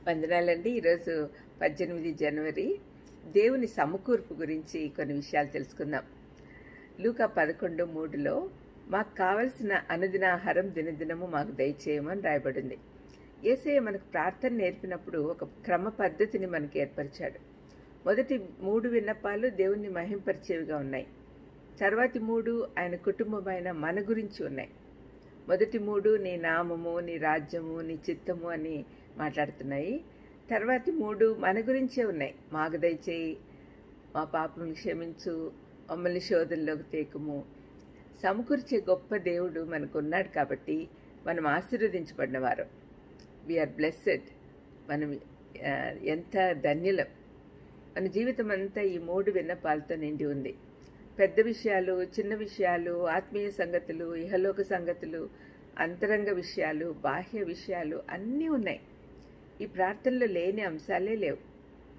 వందనాలండి. ఈరోజు 18 జనవరి దేవుని సమకూర్పు గురించి కొన్ని విషయాలు తెలుసుకుందాం. లూకా 11:3లో మాకు కావలసిన అనుదినాహారం దినదినము మాకు దయచేయమని రాయబడింది. యేసయ్య మనకు ప్రార్థన నేర్పినప్పుడు ఒక క్రమ పద్ధతిని మనకి ఏర్పరిచాడు. మొదటి 3 విన్నపాలు దేవుణ్ణి మహింపరిచేవిగా ఉన్నాయి. తర్వాతి 3 ఆయన కుటుంబమైన మన గురించి ఉన్నాయి. మొదటి 3 నీ నామము, నీ రాజ్యము, నీ చిత్తము అని మాట్లాడుతున్నాయి. తర్వాతి 3 మన గురించే ఉన్నాయి. మాకు దయచేయి, మా పాపములు క్షమించు, మమ్మల్ని శోధనలోకి తేకుము. సమకూర్చే గొప్ప దేవుడు మనకు ఉన్నాడు కాబట్టి మనం ఆశీర్వదించబడినవారు. We are blessed. మనం ఎంత ధన్యులం. మన జీవితం అంతా ఈ 3 విన్నపాలతో నిండి ఉంది. పెద్ద విషయాలు, చిన్న విషయాలు, ఆత్మీయ సంగతులు, ఇహలోక సంగతులు, అంతరంగ విషయాలు, బాహ్య విషయాలు అన్నీ ఉన్నాయి. ఈ ప్రార్థనలో లేని అంశాలే లేవు.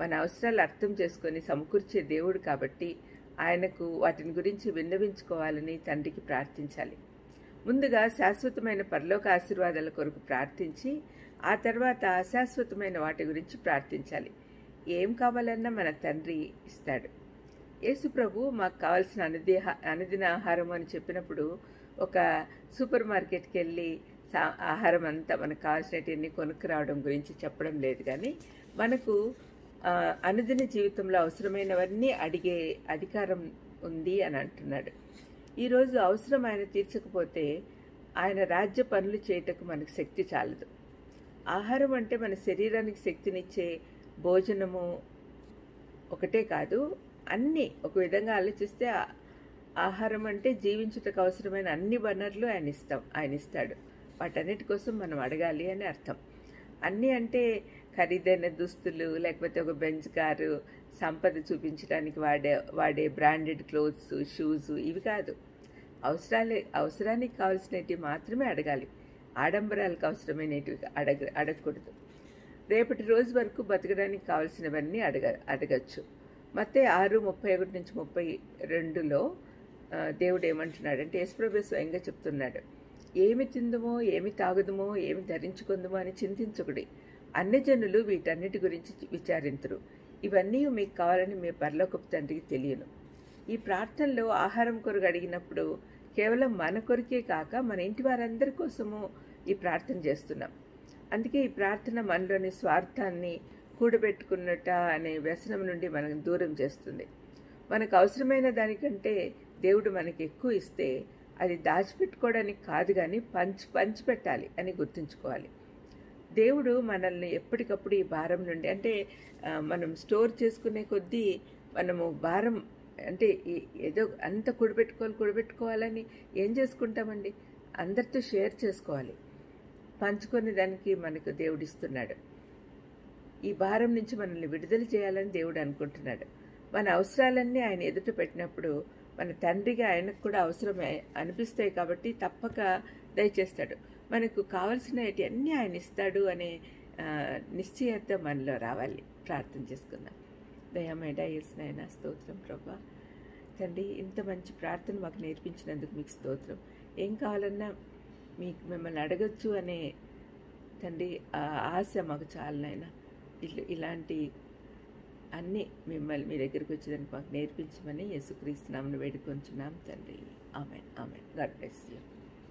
మన అవసరాలు అర్థం చేసుకొని సమకూర్చే దేవుడు కాబట్టి ఆయనకు వాటిని గురించి విన్నవించుకోవాలని తండ్రికి ప్రార్థించాలి. ముందుగా శాశ్వతమైన పరలోక ఆశీర్వాదాల కొరకు ప్రార్థించి ఆ తర్వాత అశాశ్వతమైన వాటి గురించి ప్రార్థించాలి. ఏం కావాలన్నా మన తండ్రి ఇస్తాడు. యేసు ప్రభు మాకు కావాల్సిన అనుదిన ఆహారం అని చెప్పినప్పుడు ఒక సూపర్ మార్కెట్కి వెళ్ళి ఆహారం అంతా మనకు కావాల్సినవన్నీ కొనుక్కు రావడం గురించి చెప్పడం లేదు. కానీ మనకు అనుదిన జీవితంలో అవసరమైనవన్నీ అడిగే అధికారం ఉంది అని అంటున్నాడు. ఈరోజు అవసరం ఆయన తీర్చకపోతే ఆయన రాజ్య పనులు చేయటకు మనకు శక్తి చాలదు. ఆహారం అంటే మన శరీరానికి శక్తినిచ్చే భోజనము ఒకటే కాదు, అన్నీ ఒక విధంగా ఆలోచిస్తే ఆహారం అంటే జీవించుటకు అవసరమైన అన్ని వనరులు ఆయన ఇస్తాడు. వాటన్నిటి కోసం మనం అడగాలి అని అర్థం. అన్నీ అంటే ఖరీదైన దుస్తులు, లేకపోతే ఒక బెంచ్ కారు, సంపద చూపించడానికి వాడే బ్రాండెడ్ క్లోత్స్, షూస్, ఇవి కాదు. అవసరానికి కావాల్సినవి మాత్రమే అడగాలి. ఆడంబరాలకు అవసరమైనవి అడగకూడదు. రేపటి రోజు వరకు బతకడానికి కావాల్సినవన్నీ అడగచ్చు. మత్తయి 6:31-32లో దేవుడు ఏమంటున్నాడంటే, యేసుప్రభు స్వయంగా చెప్తున్నాడు, ఏమి తిందుమో, ఏమి తాగుదుమో, ఏమి ధరించుకుందుమో అని చింతించుకుడి. అన్యజనులు వీటన్నిటి గురించి విచారింతురు. ఇవన్నీ మీకు కావాలని మీ పరలోకపు తండ్రికి తెలియను. ఈ ప్రార్థనలో ఆహారం కొరకు అడిగినప్పుడు కేవలం మన కొరికే కాక మన ఇంటి వారందరి కోసము ఈ ప్రార్థన చేస్తున్నాం. అందుకే ఈ ప్రార్థన మనలోని స్వార్థాన్ని, కూడబెట్టుకున్నట అనే వ్యసనం నుండి మనకు దూరం చేస్తుంది. మనకు అవసరమైన దానికంటే దేవుడు మనకి ఎక్కువ ఇస్తే అది దాచిపెట్టుకోవడానికి కాదు, కానీ పంచిపెట్టాలి అని గుర్తుంచుకోవాలి. దేవుడు మనల్ని ఎప్పటికప్పుడు ఈ భారం నుండి, అంటే మనం స్టోర్ చేసుకునే కొద్దీ మనము భారం అంటే ఏదో అంత కూడబెట్టుకోవాలని ఏం చేసుకుంటామండి? అందరితో షేర్ చేసుకోవాలి. పంచుకునే దానికి మనకు దేవుడు ఇస్తున్నాడు. ఈ భారం నుంచి మనల్ని విడుదల చేయాలని దేవుడు అనుకుంటున్నాడు. మన అవసరాలన్నీ ఆయన ఎదుట పెట్టినప్పుడు మన తండ్రిగా ఆయనకు కూడా అవసరం అనిపిస్తాయి కాబట్టి తప్పక దయచేస్తాడు. మనకు కావలసినవి అన్నీ ఆయన ఇస్తాడు అనే నిశ్చయత మనలో రావాలి. ప్రార్థన చేసుకుందాం. దయమేడా యేసునాయన, స్తోత్రం ప్రభా. తండ్రి, ఇంత మంచి ప్రార్థన మాకు నేర్పించినందుకు మీకు స్తోత్రం. ఏం కావాలన్నా మిమ్మల్ని అడగచ్చు అనే తండ్రి ఆశ మాకు చాలా నాయన. ఇలాంటి అన్నీ మిమ్మల్ని మీ దగ్గరికి వచ్చేదానికి మాకు నేర్పించమని యేసుక్రీస్తు నామమున వేడుకొంచున్నాం తండ్రి. ఆమేన్. ఆమేన్. God bless you.